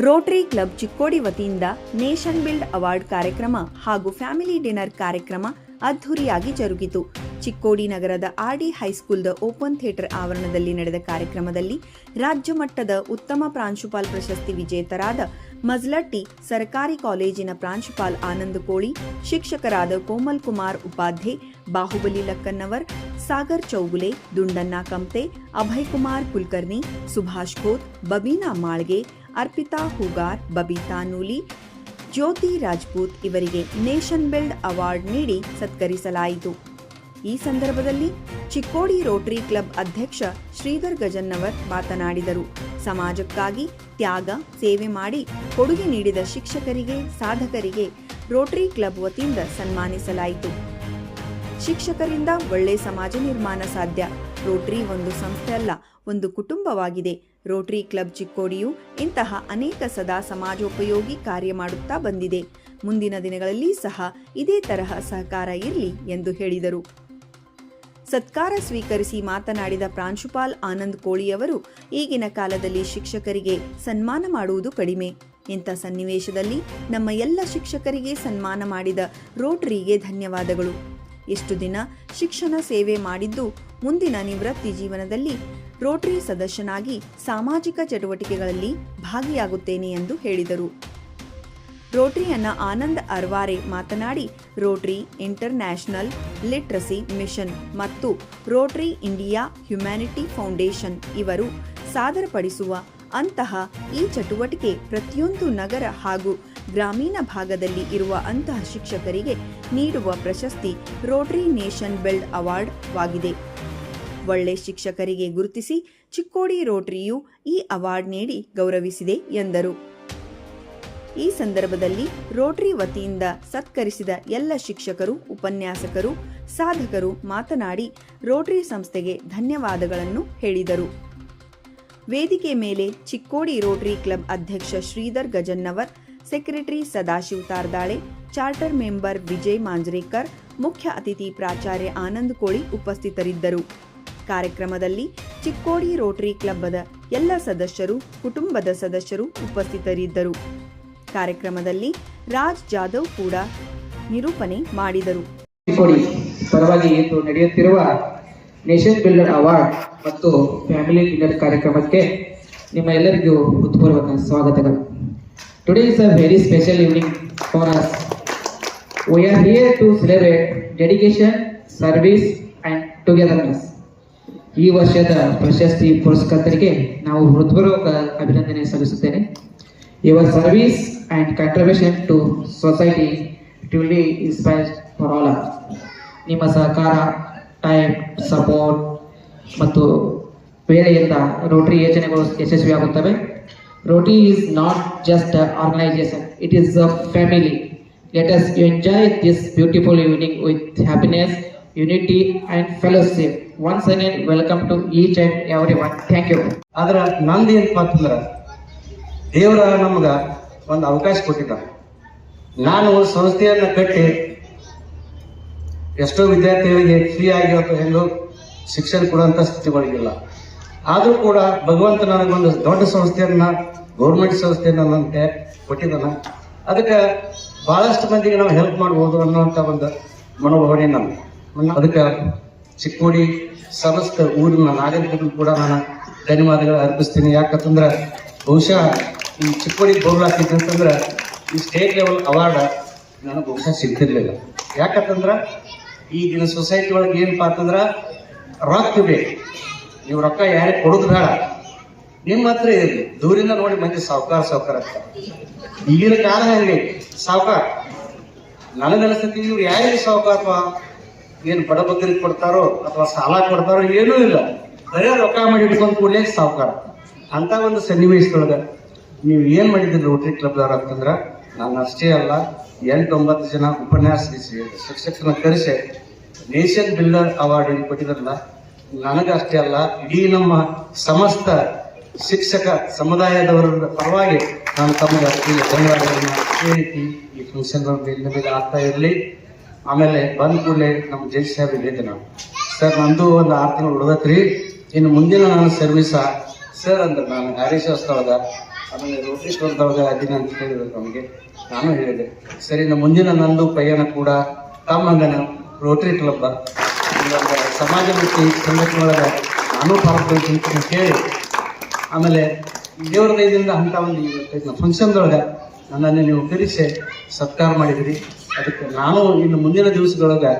Rotary club Chikkodi ವತಿಯಿಂದ nation build award ಕಾರ್ಯಕ್ರಮ ಹಾಗೂ ಫ್ಯಾಮಿಲಿ ಡಿನ್ನರ್ ಕಾರ್ಯಕ್ರಮ ಅದ್ಧೂರಿಯಾಗಿ ಜರುಗಿತು. ಚಿಕ್ಕೋಡಿ ನಗರದ ಆರ್ಡಿ ಹೈಸ್ಕೂಲ್ದ ಓಪನ್ ಥಿಯೇಟರ್ ಆವರಣದಲ್ಲಿ ನಡೆದ ಕಾರ್ಯಕ್ರಮದಲ್ಲಿ ರಾಜ್ಯ ಮಟ್ಟದ ಉತ್ತಮ ಪ್ರಾಂಶುಪಾಲ್ ಪ್ರಶಸ್ತಿ ವಿಜೇತರಾದ ಮಜ್ಲಟ್ಟಿ ಸರ್ಕಾರಿ ಕಾಲೇಜಿನ ಪ್ರಾಂಶುಪಾಲ್ ಆನಂದ್ ಕೋಳಿ, ಶಿಕ್ಷಕರಾದ ಕೋಮಲ್ ಕುಮಾರ್ ಉಪಾಧ್ಯೆ, ಬಾಹುಬಲಿ ಲಕ್ಕನ್ನವರ್, ಸಾಗರ್ ಚೌಗುಲೆ, ದುಂಡಣ್ಣ ಕಮ್ತೆ, ಅಭಯ್ ಕುಮಾರ್ ಕುಲಕರ್ಣಿ, ಸುಭಾಷ್ ಖೋತ್, ಬಬೀನಾ ಮಾಳ್ಗೆ, ಅರ್ಪಿತಾ ಹೂಗಾರ್, ಬಬಿತಾ ನೂಲಿ, ಜ್ಯೋತಿ ರಾಜ್ಪೂತ್ ಇವರಿಗೆ ನೇಷನ್ ಬಿಲ್ಡ್ ಅವಾರ್ಡ್ ನೀಡಿ ಸತ್ಕರಿಸಲಾಯಿತು. ಈ ಸಂದರ್ಭದಲ್ಲಿ ಚಿಕ್ಕೋಡಿ ರೋಟರಿ ಕ್ಲಬ್ ಅಧ್ಯಕ್ಷ ಶ್ರೀಧರ್ ಗಜನ್ನವರ್ ಮಾತನಾಡಿದರು. ಸಮಾಜಕ್ಕಾಗಿ ತ್ಯಾಗ, ಸೇವೆ ಮಾಡಿ ಕೊಡುಗೆ ನೀಡಿದ ಶಿಕ್ಷಕರಿಗೆ, ಸಾಧಕರಿಗೆ ರೋಟರಿ ಕ್ಲಬ್ ವತಿಯಿಂದ ಸನ್ಮಾನಿಸಲಾಯಿತು. ಶಿಕ್ಷಕರಿಂದ ಒಳ್ಳೆ ಸಮಾಜ ನಿರ್ಮಾಣ ಸಾಧ್ಯ. ರೋಟರಿ ಒಂದು ಸಂಸ್ಥೆ ಅಲ್ಲ, ಒಂದು ಕುಟುಂಬವಾಗಿದೆ. ರೋಟರಿ ಕ್ಲಬ್ ಚಿಕ್ಕೋಡಿಯು ಇಂತಹ ಅನೇಕ ಸದಾ ಸಮಾಜೋಪಯೋಗಿ ಕಾರ್ಯ ಮಾಡುತ್ತಾ ಬಂದಿದೆ. ಮುಂದಿನ ದಿನಗಳಲ್ಲಿ ಸಹ ಇದೇ ತರಹ ಸಹಕಾರ ಇರಲಿ ಎಂದು ಹೇಳಿದರು. ಸತ್ಕಾರ ಸ್ವೀಕರಿಸಿ ಮಾತನಾಡಿದ ಪ್ರಾಂಶುಪಾಲ್ ಆನಂದ್ ಕೋಳಿಯವರು, ಈಗಿನ ಕಾಲದಲ್ಲಿ ಶಿಕ್ಷಕರಿಗೆ ಸನ್ಮಾನ ಮಾಡುವುದು ಕಡಿಮೆ. ಇಂಥ ಸನ್ನಿವೇಶದಲ್ಲಿ ನಮ್ಮ ಎಲ್ಲ ಶಿಕ್ಷಕರಿಗೆ ಸನ್ಮಾನ ಮಾಡಿದ ರೋಟರಿಗೆ ಧನ್ಯವಾದಗಳು. ಎಷ್ಟು ದಿನ ಶಿಕ್ಷಣ ಸೇವೆ ಮಾಡಿದ್ದು ಮುಂದಿನ ನಿವೃತ್ತಿ ಜೀವನದಲ್ಲಿ ರೋಟರಿ ಸದಸ್ಯನಾಗಿ ಸಾಮಾಜಿಕ ಚಟುವಟಿಕೆಗಳಲ್ಲಿ ಭಾಗಿಯಾಗುತ್ತೇನೆ ಎಂದು ಹೇಳಿದರು. ರೋಟರಿಯನ್ನ ಆನಂದ್ ಅರ್ವಾರೆ ಮಾತನಾಡಿ, Rotary International literacy mission ಮತ್ತು ರೋಟರಿ ಇಂಡಿಯಾ ಹ್ಯುಮ್ಯಾನಿಟಿ ಫೌಂಡೇಶನ್ ಇವರು ಸಾದರಪಡಿಸುವ ಅಂತಹ ಈ ಚಟುವಟಿಕೆ ಪ್ರತಿಯೊಂದು ನಗರ ಹಾಗೂ ಗ್ರಾಮೀಣ ಭಾಗದಲ್ಲಿ ಇರುವ ಅಂತಹ ಶಿಕ್ಷಕರಿಗೆ ನೀಡುವ ಪ್ರಶಸ್ತಿ ರೋಟರಿ ನೇಷನ್ ಬಿಲ್ಡ್ ಅವಾರ್ಡ್ ವಾಗಿದೆ. ಒಳ್ಳೆ ಶಿಕ್ಷಕರಿಗೆ ಗುರುತಿಸಿ ಚಿಕ್ಕೋಡಿ ರೋಟರಿಯು ಈ ಅವಾರ್ಡ್ ನೀಡಿ ಗೌರವಿಸಿದೆ ಎಂದರು. ಈ ಸಂದರ್ಭದಲ್ಲಿ ರೋಟರಿ ವತಿಯಿಂದ ಸತ್ಕರಿಸಿದ ಎಲ್ಲ ಶಿಕ್ಷಕರು, ಉಪನ್ಯಾಸಕರು, ಸಾಧಕರು ಮಾತನಾಡಿ ರೋಟರಿ ಸಂಸ್ಥೆಗೆ ಧನ್ಯವಾದಗಳನ್ನು ಹೇಳಿದರು. ವೇದಿಕೆ ಮೇಲೆ ಚಿಕ್ಕೋಡಿ ರೋಟರಿ ಕ್ಲಬ್ ಅಧ್ಯಕ್ಷ Shridhar Gajannavar, secretary Sadashiv Tardale, charter member Vijay Manjrekar, ಮುಖ್ಯ ಅತಿಥಿ ಪ್ರಾಚಾರ್ಯ ಆನಂದ್ ಕೋಳಿ ಉಪಸ್ಥಿತರಿದ್ದರು. ಕಾರ್ಯಕ್ರಮದಲ್ಲಿ ಚಿಕ್ಕೋಡಿ ರೋಟರಿ ಕ್ಲಬ್ದ ಎಲ್ಲ ಸದಸ್ಯರು, ಕುಟುಂಬದ ಸದಸ್ಯರು ಉಪಸ್ಥಿತರಿದ್ದರು. ಕಾರ್ಯಕ್ರಮದಲ್ಲಿ ರಾಜ್ ಜಾಧವ್ ಕೂಡ ನಿರೂಪಣೆ ಮಾಡಿದರು. ಚಿಕ್ಕೋಡಿ ಪರವಾಗಿ ಇಂದು ನಡೆಯುತ್ತಿರುವ ನೇಷನ್ ಬಿಲ್ಡರ್ ಅವಾರ್ಡ್ ಮತ್ತು ಫ್ಯಾಮಿಲಿ ಡಿನ್ನರ್ ಕಾರ್ಯಕ್ರಮಕ್ಕೆ ನಿಮ್ಮ ಎಲ್ಲರಿಗೂ ಹೃತ್ಪೂರ್ವಕ ಸ್ವಾಗತಗಳು. Today is a very special evening for us. We are here to celebrate dedication, service and togetherness. ಈ ವರ್ಷದ ಪ್ರಶಸ್ತಿ ಪುರಸ್ಕರ್ತರಿಗೆ ನಾವು ಹೃತ್ಪೂರ್ವಕ ಅಭಿನಂದನೆ ಸಲ್ಲಿಸುತ್ತೇನೆ. Your service and contribution to society truly inspires for all us. ನಿಮ್ಮ ಸಹಕಾರ, ಟೈಮ್, ಸಪೋರ್ಟ್ ಮತ್ತು ಬೇರೆಯಿಂದ ರೋಟರಿ ಯೋಜನೆಗಳು ಯಶಸ್ವಿಯಾಗುತ್ತವೆ. Rotary is not just an organization, it is a family. Let us enjoy this beautiful evening with happiness, unity and fellowship. Once again, welcome to each and everyone. Thank you. ಆದ್ರೆ ನಂದು ಏನಪ್ಪ ಅಂತಂದ್ರೆ, ದೇವರ ನಮ್ಗೆ ಒಂದು ಅವಕಾಶ ಕೊಟ್ಟಿದ್ದ. ನಾನು ಸಂಸ್ಥೆಯನ್ನು ಕಟ್ಟಿ ಎಷ್ಟೋ ವಿದ್ಯಾರ್ಥಿಗಳಿಗೆ ಫ್ರೀ ಆಗಿ ಹೆಂಗೋ ಶಿಕ್ಷಣ ಕೊಡುವಂಥ ಸ್ಥಿತಿಗಳಿಗಿಲ್ಲ. ಆದರೂ ಕೂಡ ಭಗವಂತ ನನಗೊಂದು ದೊಡ್ಡ ಸಂಸ್ಥೆಯನ್ನ, ಗೌರ್ಮೆಂಟ್ ಸಂಸ್ಥೆಯನ್ನ ನನಗೆ ಕೊಟ್ಟಿದ್ದಾನ. ಅದಕ್ಕೆ ಬಹಳಷ್ಟು ಮಂದಿಗೆ ನಾವು ಹೆಲ್ಪ್ ಮಾಡ್ಬೋದು ಅನ್ನುವಂಥ ಒಂದು ಮನೋಭಾವನೆ ನಾನು. ಅದಕ್ಕೆ ಚಿಕ್ಕೋಡಿ ಸಮಸ್ತ ಊರಿನ ನಾಗರಿಕರು ಕೂಡ ನಾನು ಧನ್ಯವಾದಗಳು ಅರ್ಪಿಸ್ತೀನಿ. ಯಾಕಂತಂದ್ರೆ ಬಹುಶಃ ಈ ಚಿಕ್ಕೋಡಿ ಗೋರ್ಲಾಗ್ತಿತ್ತು ಅಂತಂದ್ರೆ ಈ ಸ್ಟೇಟ್ ಲೆವೆಲ್ ಅವಾರ್ಡ್ ನನಗೆ ಬಹುಶಃ ಸಿಗ್ತಿರ್ಲಿಲ್ಲ. ಯಾಕಂತಂದ್ರೆ ಈಗಿನ ಸೊಸೈಟಿ ಒಳಗೆ ಏನಪ್ಪಾ ಅಂತಂದ್ರೆ ರೊಕ್ಕ ಬೇಕು. ನೀವು ರೊಕ್ಕ ಯಾರಿಗೆ ಕೊಡೋದು ಬೇಡ, ನಿಮ್ಮ ಹತ್ರ ಇರಲಿ. ದೂರಿಂದ ನೋಡಿ ಮಂದಿ ಸಾವುಕಾರ ಅಂತ. ಈಗಿನ ಕಾಲ ಹೆಂಗೆ ಸಾವುಕಾರ ನನಗನ್ನಿಸ್ತೈತಿ, ಇವ್ರು ಯಾರಿಗೆ ಸಾವುಕಾರಪ್ಪ, ಏನು ಬಡಬಗ್ಗರಿಗೆ ಕೊಡ್ತಾರೋ ಅಥವಾ ಸಾಲ ಕೊಡ್ತಾರೋ ಏನೂ ಇಲ್ಲ, ಬರೀ ರೊಕ್ಕ ಮಾಡಿ ಇಟ್ಕೊಂಡು ಕೂಡಲೇ ಸಾವುಕಾರ. ಅಂತ ಒಂದು ಸನ್ನಿವೇಶದೊಳಗೆ ನೀವು ಏನ್ ಮಾಡಿದ್ರಿ ರೋಟರಿ ಕ್ಲಬ್ದವ್ರು ಅಂತಂದ್ರೆ, ನಾನು ಅಷ್ಟೇ ಅಲ್ಲ 8-9 ಜನ ಉಪನ್ಯಾಸ ಶಿಕ್ಷಕರನ್ನ ಕರೆಸಿ ನೇಷನ್ ಬಿಲ್ಡರ್ ಅವಾರ್ಡ್ ಏನು ಕೊಟ್ಟಿದ್ರಲ್ಲ, ನನಗಷ್ಟೇ ಅಲ್ಲ ಇಡೀ ನಮ್ಮ ಸಮಸ್ತ ಶಿಕ್ಷಕ ಸಮುದಾಯದವರ ಪರವಾಗಿ ನಾನು ತಮಗೆ ಧನ್ಯವಾದಗಳನ್ನ ಹೇಳಿಸಿ ಈ ಫಂಕ್ಷನ್ಗಳು ಆಗ್ತಾ ಇರಲಿ. ಆಮೇಲೆ ಬಂದ ಕೂಡಲೇ ನಮ್ಮ ಜಡ್ಜ್ ಸಾಹೇಬ್ ಹೇಳಿದ್ದೆ ನಾವು, ಸರ್ ನಂದು ಒಂದು 6 ತಿಂಗಳು ಉಳಿದತ್ರಿ, ಇನ್ನು ಮುಂದಿನ ನಾನು ಸರ್ವಿಸ ಸರ್ ಅಂದ್ರೆ ನಾನು ಹರೀಶೋತ್ಸವದ ಆಮೇಲೆ ರೋಟರಿ ಕ್ಲಬ್ದೊಳಗೆ ಅದಿನ ಅಂತ ಹೇಳಿದ್ರು ನಮಗೆ. ನಾನು ಹೇಳಿದೆ ಸರಿ, ಮುಂದಿನ ನಂದು ಪಯಣ ಕೂಡ ತಮ್ಮಂಗನ ರೋಟರಿ ಕ್ಲಬ್ ಸಮಾಜಮುಖಿ ಸಂಘಟನೆ ಒಳಗೆ ನಾನು ಪಾಲ್ಗೊಳ್ತೀನಿ ಅಂತ ಹೇಳಿ, ಆಮೇಲೆ ದೇವರ ದಯದಿಂದ ಅಂತ ಒಂದು ಇವತ್ತಿನ ಫಂಕ್ಷನ್ದೊಳಗೆ ನನ್ನನ್ನು ನೀವು ಕರೆಸಿ ಸತ್ಕಾರ ಮಾಡಿದ್ರಿ. ಅದಕ್ಕೆ ನಾನು ಇನ್ನು ಮುಂದಿನ ದಿವಸದೊಳಗೆ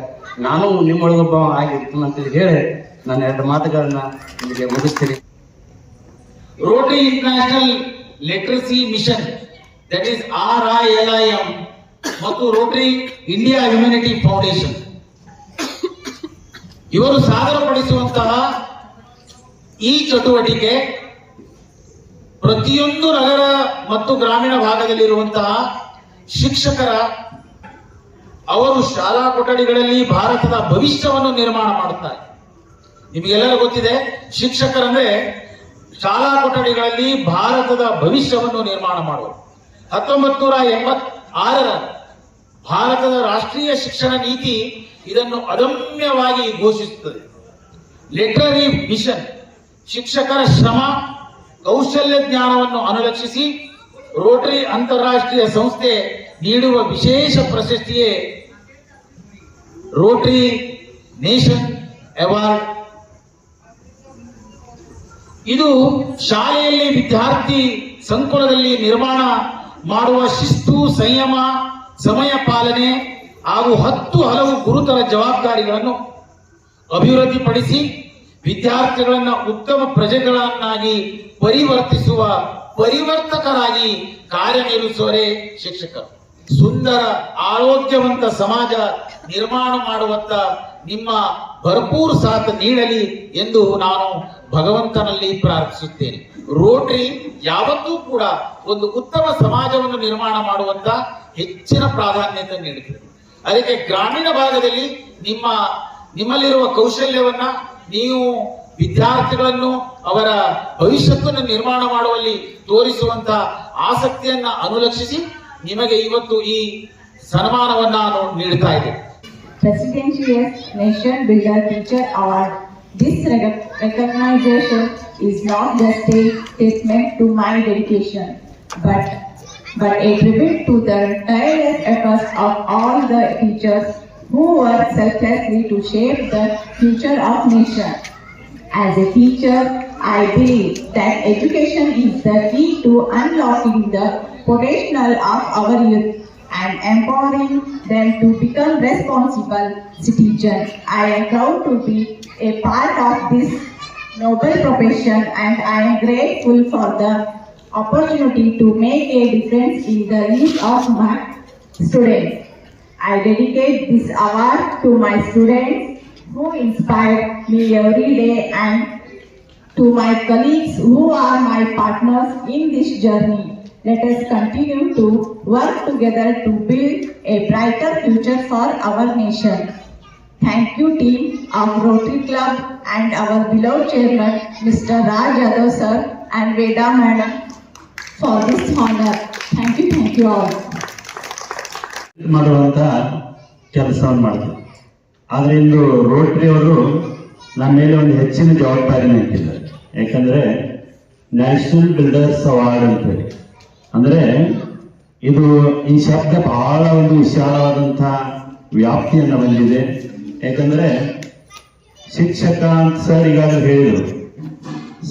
ನಾನು ನಿಮ್ಮೊಳಗೊಬ್ಬ ಆಗಿರ್ತೀನಿ ಅಂತೇಳಿ ಹೇಳಿ ನಾನು 2 ಮಾತುಗಳನ್ನ ನಿಮಗೆ ಮುಗಿಸ್ತೀನಿ. Rotary International literacy mission, that is RILIM, ಮತ್ತು ರೋಟರಿ ಇಂಡಿಯಾ ಹ್ಯುಮ್ಯಾನಿಟಿ ಫೌಂಡೇಶನ್ ಇವರು ಸಾದರಪಡಿಸುವಂತಹ ಈ ಚಟುವಟಿಕೆ ಪ್ರತಿಯೊಂದು ನಗರ ಮತ್ತು ಗ್ರಾಮೀಣ ಭಾಗದಲ್ಲಿರುವಂತಹ ಶಿಕ್ಷಕರ ಅವರು ಶಾಲಾ ಕೊಠಡಿಗಳಲ್ಲಿ ಭಾರತದ ಭವಿಷ್ಯವನ್ನು ನಿರ್ಮಾಣ ಮಾಡುತ್ತಾರೆ. ನಿಮಗೆಲ್ಲರೂ ಗೊತ್ತಿದೆ, ಶಿಕ್ಷಕರಂದ್ರೆ ಶಾಲಾ ಕೊಠಡಿಗಳಲ್ಲಿ ಭಾರತದ ಭವಿಷ್ಯವನ್ನು ನಿರ್ಮಾಣ ಮಾಡುವರು. 1986ರ ಭಾರತದ ರಾಷ್ಟ್ರೀಯ ಶಿಕ್ಷಣ ನೀತಿ ಇದನ್ನು ಅದಮ್ಯವಾಗಿ ಘೋಷಿಸುತ್ತದೆ. ಲಿಟರರಿ ಮಿಷನ್ ಶಿಕ್ಷಕರ ಶ್ರಮ ಕೌಶಲ್ಯ ಜ್ಞಾನವನ್ನು ಅನುಲಕ್ಷಿಸಿ ರೋಟರಿ ಅಂತಾರಾಷ್ಟ್ರೀಯ ಸಂಸ್ಥೆ ನೀಡುವ ವಿಶೇಷ ಪ್ರಶಸ್ತಿಯೇ ರೋಟರಿ ನೇಷನ್ ಅವಾರ್ಡ್. ಇದು ಶಾಲೆಯಲ್ಲಿ ವಿದ್ಯಾರ್ಥಿ ಸಂಕುಲದಲ್ಲಿ ನಿರ್ಮಾಣ ಮಾಡುವ ಶಿಸ್ತು, ಸಂಯಮ, ಸಮಯ ಪಾಲನೆ ಹಾಗೂ 10 ಹಲವು ಗುರುತರ ಜವಾಬ್ದಾರಿಗಳನ್ನು ಅಭಿವೃದ್ಧಿಪಡಿಸಿ ವಿದ್ಯಾರ್ಥಿಗಳನ್ನ ಉತ್ತಮ ಪ್ರಜೆಗಳನ್ನಾಗಿ ಪರಿವರ್ತಿಸುವ ಪರಿವರ್ತಕರಾಗಿ ಕಾರ್ಯನಿರ್ವಹಿಸುವರೇ ಶಿಕ್ಷಕರು. ಸುಂದರ ಆರೋಗ್ಯವಂತ ಸಮಾಜ ನಿರ್ಮಾಣ ಮಾಡುವತ್ತ ನಿಮ್ಮ ಭರ್ಪೂರ್ ಸಾಥ್ ನೀಡಲಿ ಎಂದು ನಾನು ಭಗವಂತನಲ್ಲಿ ಪ್ರಾರ್ಥಿಸುತ್ತೇನೆ. ರೋಟರಿ ಯಾವತ್ತೂ ಕೂಡ ಒಂದು ಉತ್ತಮ ಸಮಾಜವನ್ನು ನಿರ್ಮಾಣ ಮಾಡುವಂತ ಹೆಚ್ಚಿನ ಪ್ರಾಧಾನ್ಯತೆ ನೀಡುತ್ತದೆ. ಅದಕ್ಕೆ ಗ್ರಾಮೀಣ ಭಾಗದಲ್ಲಿ ನಿಮ್ಮಲ್ಲಿರುವ ಕೌಶಲ್ಯವನ್ನ ನೀವು ವಿದ್ಯಾರ್ಥಿಗಳನ್ನು ಅವರ ಭವಿಷ್ಯತ್ತನ್ನು ನಿರ್ಮಾಣ ಮಾಡುವಲ್ಲಿ ತೋರಿಸುವಂತ ಆಸಕ್ತಿಯನ್ನ ಅನುಲಕ್ಷಿಸಿ ನಿಮಗೆ ಇವತ್ತು ಈ ಸನ್ಮಾನವನ್ನ ನಾನು ನೀಡ್ತಾ ಇದ್ದೇನೆ. Prestigious Nation Builder Teacher Award. This recognition is not just a testament to my dedication, but a tribute to the tireless efforts of all the teachers who work selflessly to shape the future of nation. As a teacher, I believe that education is the key to unlocking the potential of our youth and empowering them to become responsible citizens. I am proud to be a part of this noble profession, and I am grateful for the opportunity to make a difference in the lives of my students. I dedicate this award to my students who inspire me every day, and to my colleagues who are my partners in this journey. Let us continue to work together to build a brighter future for our nation. Thank you, team of Rotary Club and our beloved chairman, Mr. Raj Yadav sir and Veda madam for this honor. Thank you all. ಮಾಡುವಂತ ಕೆಲಸವನ್ನು ಮಾಡ್ತಾರೆ. ಆದ್ರೆ ಇಂದು Rotary ಅವರು ನಮ್ಮ ಮೇಲೆ ಒಂದು ಹೆಚ್ಚಿನ ಜವಾಬ್ದಾರಿನ ಇಟ್ಟಿದ್ದಾರೆ. ಯಾಕಂದ್ರೆ ನ್ಯಾಷನಲ್ ಬಿಲ್ಡರ್ಸ್ ಅವಾರ್ಡ್ ಅಂತ ಹೇಳಿ, ಅಂದ್ರೆ ಇದು ಈ ಶಬ್ದ ಬಹಳ ಒಂದು ವಿಶಾಲವಾದಂತಹ ವ್ಯಾಪ್ತಿಯನ್ನು ಹೊಂದಿದೆ. ಯಾಕಂದ್ರೆ ಶಿಕ್ಷಕ ಅಂತ ಸರ್ ಈಗಾಗಲೇ ಹೇಳಿದರು.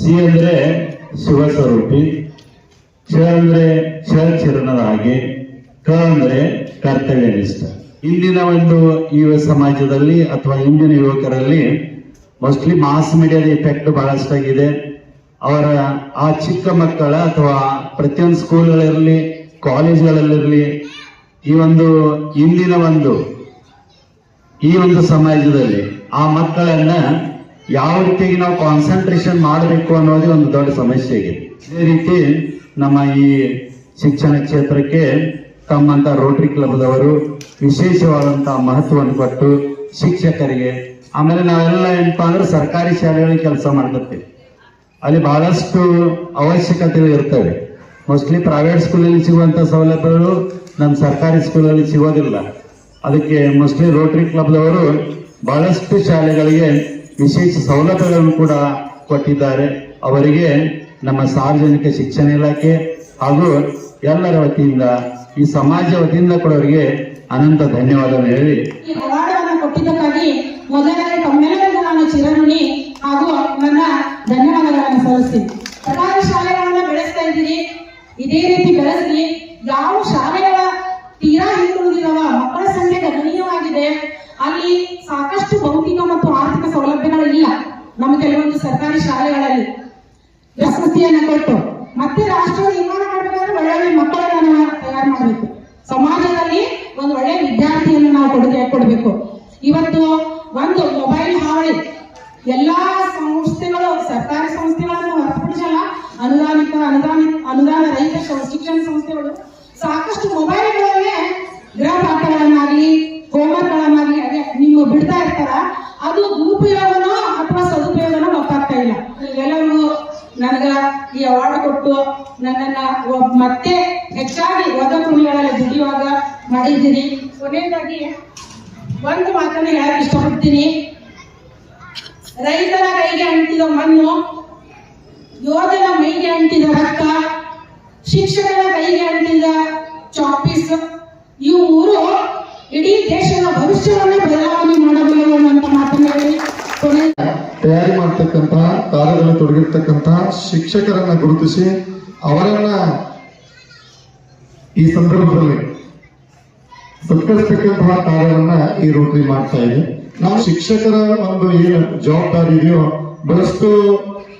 ಸಿ ಅಂದ್ರೆ ಶಿವಸ್ವರೂಪಿ, ಕ್ಷ ಅಂದ್ರೆ ಕ್ಷಚಿರಣದ ಹಾಗೆ, ಕ ಅಂದ್ರೆ ಕರ್ತವ್ಯನಿಷ್ಠ. ಇಂದಿನ ಒಂದು ಯುವ ಸಮಾಜದಲ್ಲಿ ಅಥವಾ ಇಂದಿನ ಯುವಕರಲ್ಲಿ ಮೋಸ್ಟ್ಲಿ ಮಾಸ್ ಮೀಡಿಯಾದ ಇಫೆಕ್ಟ್ ಬಹಳಷ್ಟಾಗಿದೆ. ಅವರ ಆ ಚಿಕ್ಕ ಮಕ್ಕಳ ಅಥವಾ ಪ್ರತಿಯೊಂದು ಸ್ಕೂಲ್ಗಳಿರಲಿ, ಕಾಲೇಜ್ಗಳಲ್ಲಿರಲಿ, ಈ ಒಂದು ಸಮಾಜದಲ್ಲಿ ಆ ಮಕ್ಕಳನ್ನ ಯಾವ ರೀತಿಯಾಗಿ ನಾವು ಕಾನ್ಸಂಟ್ರೇಷನ್ ಮಾಡಬೇಕು ಅನ್ನೋದೇ ಒಂದು ದೊಡ್ಡ ಸಮಸ್ಯೆ ಇದೆ. ಇದೇ ರೀತಿ ನಮ್ಮ ಈ ಶಿಕ್ಷಣ ಕ್ಷೇತ್ರಕ್ಕೆ ತಮ್ಮಂತ ರೋಟರಿ ಕ್ಲಬ್ದವರು ವಿಶೇಷವಾದಂತಹ ಮಹತ್ವವನ್ನು ಕೊಟ್ಟು ಶಿಕ್ಷಕರಿಗೆ, ಆಮೇಲೆ ನಾವೆಲ್ಲ ಏನಪ್ಪಾ ಅಂದ್ರೆ ಸರ್ಕಾರಿ ಶಾಲೆಗಳಿಗೆ ಕೆಲಸ ಮಾಡ್ಕೊತೀವಿ. ಅಲ್ಲಿ ಬಹಳಷ್ಟು ಅವಶ್ಯಕತೆಗಳು ಇರ್ತವೆ. ಮೋಸ್ಟ್ಲಿ ಪ್ರೈವೇಟ್ ಸ್ಕೂಲಲ್ಲಿ ಸಿಗುವಂತ ಸೌಲಭ್ಯಗಳು ನಮ್ಮ ಸರ್ಕಾರಿ ಸ್ಕೂಲಲ್ಲಿ ಸಿಗೋದಿಲ್ಲ. ಅದಕ್ಕೆ ಮೋಸ್ಟ್ಲಿ ರೋಟರಿ ಕ್ಲಬ್ದವರು ಬಹಳಷ್ಟು ಶಾಲೆಗಳಿಗೆ ವಿಶೇಷ ಸೌಲಭ್ಯಗಳನ್ನು ಕೂಡ ಕೊಟ್ಟಿದ್ದಾರೆ. ಅವರಿಗೆ ನಮ್ಮ ಸಾರ್ವಜನಿಕ ಶಿಕ್ಷಣ ಇಲಾಖೆ ಹಾಗೂ ಎಲ್ಲರ ವತಿಯಿಂದ ಈ ಸಮಾಜ ವತಿಯಿಂದ ಕೂಡ ಅವರಿಗೆ ಅನಂತ ಧನ್ಯವಾದಗಳು ಹೇಳಿ ಈ ಅವಾರ್ಡನ್ನು ಕೊಟ್ಟಿದ್ದಕ್ಕಾಗಿ ಮೊದಲನೇ ತಮ್ಮೆಲ್ಲರಿಗೂ ನಾನು ಚಿರಋಣಿ ಹಾಗೂ ನನ್ನ ಧನ್ಯವಾದಗಳನ್ನು ಸಲ್ಲಿಸ್ತೀನಿ. ಸರ್ಕಾರಿ ಶಾಲೆಗಳನ್ನ ಬೆಳೆಸ್ತಾ ಇದ್ದೀರಿ, ಇದೇ ರೀತಿ ಬೆಳೆಸಿ. ಯಾವ ಶಾಲೆಗಳ ತೀರಾ ಹಿಂದುಳಿದಿರುವ ಮಕ್ಕಳ ಸಂಖ್ಯೆ ಗಣನೀಯವಾಗಿದೆ, ಅಲ್ಲಿ ಸಾಕಷ್ಟು ಭೌತಿಕ ಮತ್ತು ಆರ್ಥಿಕ ಸೌಲಭ್ಯಗಳು ಇಲ್ಲ. ನಮ್ಮ ಕೆಲವೊಂದು ಸರ್ಕಾರಿ ಶಾಲೆಗಳಲ್ಲಿ ವಸತಿಯನ್ನು ಕೊಟ್ಟು ಮತ್ತೆ ರಾಷ್ಟ್ರ ನಿರ್ಮಾಣ ಮಾಡಬೇಕಾದ್ರೆ ಒಳ್ಳೆ ಮಕ್ಕಳನ್ನ ನಾವು ತಯಾರು ಮಾಡಬೇಕು. ಸಮಾಜದಲ್ಲಿ ಒಂದು ಒಳ್ಳೆ ವಿದ್ಯಾರ್ಥಿಯನ್ನು ನಾವು ಕೊಡಬೇಕು. ಇವತ್ತು ಒಂದು ಮೊಬೈಲ್ ಹಾವಳಿ ಎಲ್ಲಾ ಸಂಸ್ಥೆಗಳು, ಸರ್ಕಾರಿ ಸಂಸ್ಥೆಗಳನ್ನು ಹೊರತುಪಡಿಸಲ್ಲ, ಅನುದಾನ ರಹಿತ ಶಿಕ್ಷಣ ಸಂಸ್ಥೆಗಳು ಸಾಕಷ್ಟು ಮೊಬೈಲ್ಗಳಲ್ಲೇ ಗೃಹ ಪಾಠಗಳನ್ನಾಗ್ಲಿ ಹೋಮ್ವರ್ಕ್ಗಳನ್ನಾಗ್ಲಿ ನಿಮ್ಮ ಬಿಡ್ತಾ ಇರ್ತಾರ. ಅದು ದುರುಪಯೋಗನೋ ಅಥವಾ ಸದುಪಯೋಗನೋ ಗೊತ್ತಾಗ್ತಾ ಇಲ್ಲ. ನೀವೆಲ್ಲರೂ ನನಗ ಈ ಅವಾರ್ಡ್ ಕೊಟ್ಟು ನನ್ನನ್ನ ಮತ್ತೆ ಹೆಚ್ಚಾಗಿ ವಧಕೃಮಿಗಳಲ್ಲಿ ದುಡಿಯುವಾಗ ಮಾಡಿದ್ದೀರಿ. ಕೊನೆಯದಾಗಿ ಒಂದು ಮಾತನ್ನು ಹೇಳಕ್ ಇಷ್ಟಪಡ್ತೀನಿ. ರೈತರ ಕೈಗೆ ಅಂಟಿದ ಮಣ್ಣು, ಯೋಧನ ಮೈಗೆ ಅಂಟಿದ ರಕ್ತ, ಶಿಕ್ಷಕರ ಕೈಗೆ ಅಂಟಿದ ಚಾಪೀಸ್, ಇವು ಮೂರು ಇಡೀ ದೇಶದ ಭವಿಷ್ಯವನ್ನೇ ಬದಲಾವಣೆ ಮಾಡಬಲ್ಲವು ಅನ್ನುವಂತ ಮಾತನ್ನು ಹೇಳಿ ತಯಾರಿ ಮಾಡ್ತಕ್ಕಂತಹ ಕಾರ್ಯದಲ್ಲಿ ತೊಡಗಿರ್ತಕ್ಕಂತಹ ಶಿಕ್ಷಕರನ್ನ ಗುರುತಿಸಿ ಅವರನ್ನ ಈ ಸಂದರ್ಭದಲ್ಲಿ ಸತ್ಕರಿಸ್ತಕ್ಕಂತಹ ಕಾರ್ಯವನ್ನ ಈ ರೋಟರಿ ಮಾಡ್ತಾ ಇದೆ. ನಾವು ಶಿಕ್ಷಕರ ಒಂದು ಏನು ಜವಾಬ್ದಾರಿ ಇದೆಯೋ ಬಹಳಷ್ಟು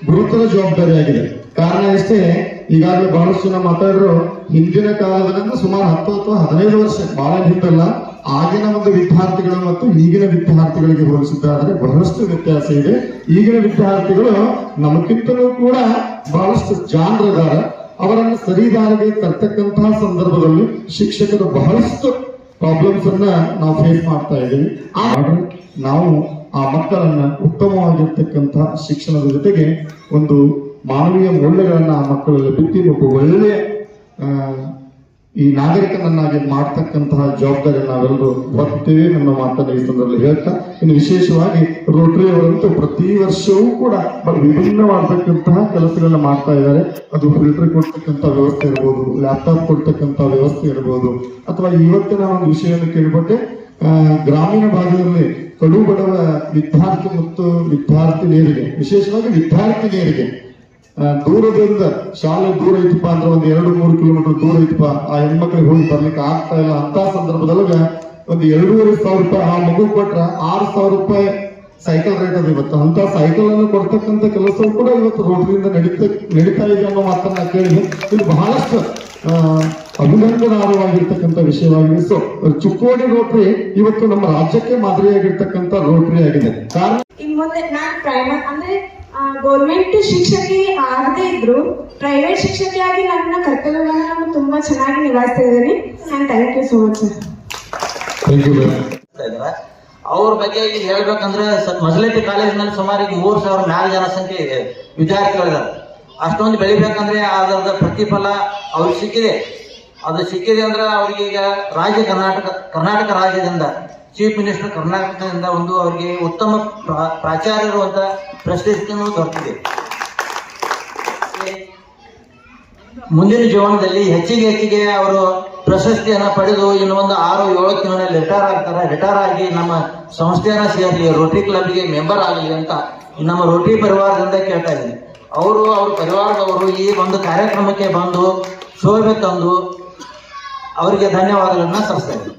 ಗುರುತರ ಜವಾಬ್ದಾರಿ ಆಗಿದೆ. ಕಾರಣ ಎಷ್ಟೇ, ಈಗಾಗಲೇ ಬಹಳಷ್ಟು ಜನ ಮಾತಾಡಿದ್ರು ಹಿಂದಿನ ಕಾಲದಿಂದ ಸುಮಾರು 10 ಅಥವಾ 15 ವರ್ಷ, ಬಹಳ ಹಿಂದಲ್ಲ, ಆಗಿನ ಒಂದು ವಿದ್ಯಾರ್ಥಿಗಳು ಮತ್ತು ಈಗಿನ ವಿದ್ಯಾರ್ಥಿಗಳಿಗೆ ಹೋಲಿಸಿದ್ದಾದರೆ ಬಹಳಷ್ಟು ವ್ಯತ್ಯಾಸ ಇದೆ. ಈಗಿನ ವಿದ್ಯಾರ್ಥಿಗಳು ನಮಗಿಂತಲೂ ಕೂಡ ಬಹಳಷ್ಟು ಜಾಣರಿದ್ದಾರೆ. ಅವರನ್ನು ಸರಿದಾರಿಗೆ ತರ್ತಕ್ಕಂತಹ ಸಂದರ್ಭದಲ್ಲಿ ಶಿಕ್ಷಕರು ಬಹಳಷ್ಟು ಪ್ರಾಬ್ಲಮ್ಸ್ ಅನ್ನ ನಾವು ಫೇಸ್ ಮಾಡ್ತಾ ಇದ್ದೀವಿ. ನಾವು ಆ ಮಕ್ಕಳನ್ನ ಉತ್ತಮವಾಗಿರ್ತಕ್ಕಂತಹ ಶಿಕ್ಷಣದ ಜೊತೆಗೆ ಒಂದು ಮಾನವೀಯ ಮೌಲ್ಯಗಳನ್ನ ಆ ಮಕ್ಕಳಲ್ಲಿ ಬಿತ್ತಿ ಒಬ್ಬ ಒಳ್ಳೆಯ ಈ ನಾಗರಿಕನನ್ನಾಗಿ ಮಾಡ್ತಕ್ಕಂತಹ ಜವಾಬ್ದಾರಿ ನಾವೆಲ್ಲರೂ ಹೊರ್ತೇವೆ ನಮ್ಮ ಮಾತನ್ನ ಈ ಸಂದರ್ಭದಲ್ಲಿ ಹೇಳ್ತಾ, ಇನ್ನು ವಿಶೇಷವಾಗಿ ರೋಟರಿ ಅವರಂತೂ ಪ್ರತಿ ವರ್ಷವೂ ಕೂಡ ವಿಭಿನ್ನವಾದಕ್ಕಂತಹ ಕೆಲಸಗಳನ್ನ ಮಾಡ್ತಾ ಇದ್ದಾರೆ. ಅದು ಫಿಲ್ಟರ್ ಕೊಡ್ತಕ್ಕಂಥ ವ್ಯವಸ್ಥೆ ಇರ್ಬೋದು, ಲ್ಯಾಪ್ಟಾಪ್ ಕೊಡ್ತಕ್ಕಂಥ ವ್ಯವಸ್ಥೆ ಇರ್ಬೋದು, ಅಥವಾ ಇವತ್ತಿನ ಒಂದು ವಿಷಯವನ್ನು ಕೇಳಿಬಿಟ್ಟೆ ಗ್ರಾಮೀಣ ಭಾಗದಲ್ಲಿ ಕಡು ಬಡವ ವಿದ್ಯಾರ್ಥಿ ಮತ್ತು ವಿದ್ಯಾರ್ಥಿನಿಯರಿಗೆ, ವಿಶೇಷವಾಗಿ ವಿದ್ಯಾರ್ಥಿನಿಯರಿಗೆ ದೂರದಿಂದ ಶಾಲೆ ದೂರ ಐತಪ್ಪ ಅಂದ್ರೆ ಒಂದು 2-3 ಕಿಲೋಮೀಟರ್ ದೂರ ಐತಪ್ಪ, ಆ ಹೆಣ್ಮಕ್ಳಿಗೆ ಹೋಗಿ ಬರ್ಲಿಕ್ಕೆ ಆಗ್ತಾ ಇಲ್ಲ ಅಂತ ಸಂದರ್ಭದೊಳಗ ಒಂದು 2,500 ರೂಪಾಯಿ ಆ ಮಗು ಕೊಟ್ರ 6,000 ರೂಪಾಯಿ ಸೈಕಲ್ ರೇಟ್ ಅದು ಇವತ್ತು. ಅಂತ ಸೈಕಲ್ ಅನ್ನು ಕೊಡ್ತಕ್ಕಂಥ ಕೆಲಸವು ಕೂಡ ಇವತ್ತು ರೋಟರಿಯಿಂದ ನಡೀತಾ ಇದೆ ಅನ್ನೋ ಮಾತನ್ನ ಕೇಳಿ ಇದು ಬಹಳಷ್ಟು ಅಭಿನಂದನಾರ್ಹವಾಗಿರ್ತಕ್ಕಂಥ ವಿಷಯವಾಗಿದೆ. ಸೊ ಚಿಕ್ಕೋಡಿ ರೋಟರಿ ಇವತ್ತು ನಮ್ಮ ರಾಜ್ಯಕ್ಕೆ ಮಾದರಿಯಾಗಿರ್ತಕ್ಕಂಥ ರೋಟರಿ ಆಗಿದೆ. ಕಾರಣ ಇನ್ ಮುಂದೆ ನಾನು ಪ್ರೈವೇಟ್ ಅಂದ್ರೆ ಗೌರ್ಮೆಂಟ್ ಶಿಕ್ಷಕಿ ಆಗದೆ ಇದ್ರು ಪ್ರೈವೇಟ್ ಶಿಕ್ಷಕಿಯಾಗಿ ನನ್ನ ಕರ್ತವ್ಯವನ್ನು ನಾನು ತುಂಬಾ ಚೆನ್ನಾಗಿ ನಿಭಾಯಿಸ್ತಾ ಇದ್ದೀನಿ. Thank you so much sir. ಅವ್ರ ಬಗ್ಗೆ ಈಗ ಹೇಳ್ಬೇಕಂದ್ರೆ ಮಜಲತಿ ಕಾಲೇಜಿನಲ್ಲಿ ಸುಮಾರು 3,000 ಮ್ಯಾಲ ಜನಸಂಖ್ಯೆ ಇದೆ, ವಿದ್ಯಾರ್ಥಿಗಳಿದ್ದಾರೆ. ಅಷ್ಟೊಂದು ಬೆಳಿಬೇಕಂದ್ರೆ ಅದರ ಪ್ರತಿಫಲ ಅವ್ರಿಗೆ ಸಿಕ್ಕಿದೆ. ಅದು ಸಿಕ್ಕಿದೆ ಅಂದ್ರೆ ಅವ್ರಿಗೆ ಈಗ ಕರ್ನಾಟಕ ರಾಜ್ಯದಿಂದ ಚೀಫ್ ಮಿನಿಸ್ಟರ್ ಕರ್ನಾಟಕದಿಂದ ಒಂದು ಅವರಿಗೆ ಉತ್ತಮ ಪ್ರಾಚಾರ್ಯರು ಅಂತ ಪ್ರಶಸ್ತಿಯನ್ನು ದೊರೆತಿದೆ. ಮುಂದಿನ ಜೀವನದಲ್ಲಿ ಹೆಚ್ಚಿಗೆ ಅವರು ಪ್ರಶಸ್ತಿಯನ್ನ ಪಡೆದು ಇನ್ನು ಒಂದು 6-7 ತಿಂಗಳಲ್ಲಿ ರಿಟೈರ್ ಆಗಿ ನಮ್ಮ ಸಂಸ್ಥೆಯನ್ನ ಸೇರಲಿ, ರೋಟರಿ ಕ್ಲಬ್ಗೆ ಮೆಂಬರ್ ಆಗಲಿ ಅಂತ ನಮ್ಮ ರೋಟರಿ ಪರಿವಾರದಿಂದ ಕೇಳ್ತಾ ಇದ್ದೀನಿ. ಅವರು ಅವ್ರ ಪರಿವಾರದವರು ಈ ಒಂದು ಕಾರ್ಯಕ್ರಮಕ್ಕೆ ಬಂದು ಶೋಭೆ ತಂದು ಅವರಿಗೆ ಧನ್ಯವಾದಗಳನ್ನ ಸಲ್ಲಿಸ್ತಾ ಇದ್ದೀನಿ.